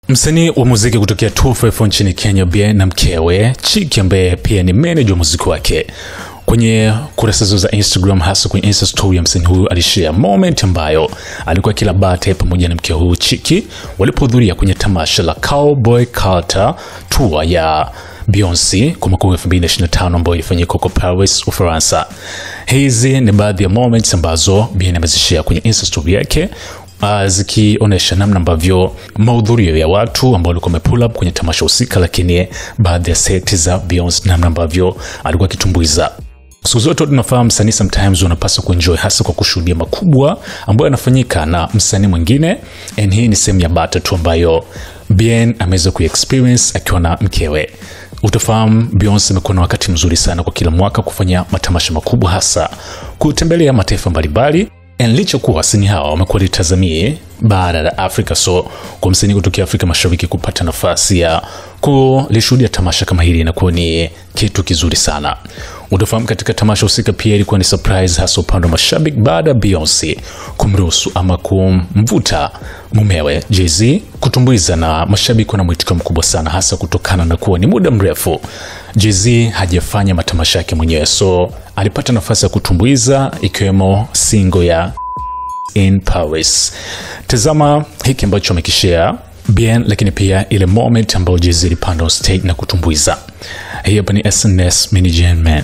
Msanii wa muziki kutokea 254 nchini Kenya, Bien na mkewe Chiki ambaye pia ni manager wa muziki wake, kwenye kurasa za Instagram, hasa kwenye Insta story ya msanii huyu alishare moment ambayo alikuwa kila bate pamoja na mke huyu Chiki walipohudhuria kwenye tamasha la Cowboy Carter tour ya Beyonce kwa mwaka 2025 ambayo ilifanyika huko Paris, Ufaransa. Hizi ni baadhi ya moments ambazo Bien amezishare kwenye Insta story yake, zikionyesha namna ambavyo mahudhurio ya watu ambao walikuwa wamepull up kwenye tamasha husika, lakini baadhi ya seti za Beyonce, namna ambavyo alikuwa akitumbuiza. Siku zote tunafahamu msanii sometimes unapaswa kuenjoy, hasa kwa kushuhudia makubwa ambayo yanafanyika na msanii mwingine, and hii ni sehemu ya bata tu ambayo Bien ameweza kuexperience akiwa na mkewe. Utafahamu Beyonce amekuwa na wakati mzuri sana kwa kila mwaka kufanya matamasha makubwa, hasa kutembelea mataifa mbalimbali, and licha kuwa wasanii hawa wamekuwa litazamie bara la Afrika, so kwa msanii kutoka Afrika Mashariki kupata nafasi ya kulishuhudia tamasha kama hili inakuwa ni kitu kizuri sana. Utafahamu katika tamasha husika pia ilikuwa ni surprise, hasa upande wa mashabiki baada ya Beyonce kumruhusu ama kumvuta mumewe Jay-Z kutumbuiza, na mashabiki wana mwitikio mkubwa sana, hasa kutokana na kuwa ni muda mrefu Jay-Z hajafanya matamasha yake mwenyewe, so alipata nafasi ya kutumbuiza ikiwemo single ya In Paris. Tazama hiki ambacho amekishare Bien, lakini pia ile moment ambayo Jay-Z alipanda on stage na kutumbuiza. Hii hapa ni SNS Mini Gen Man.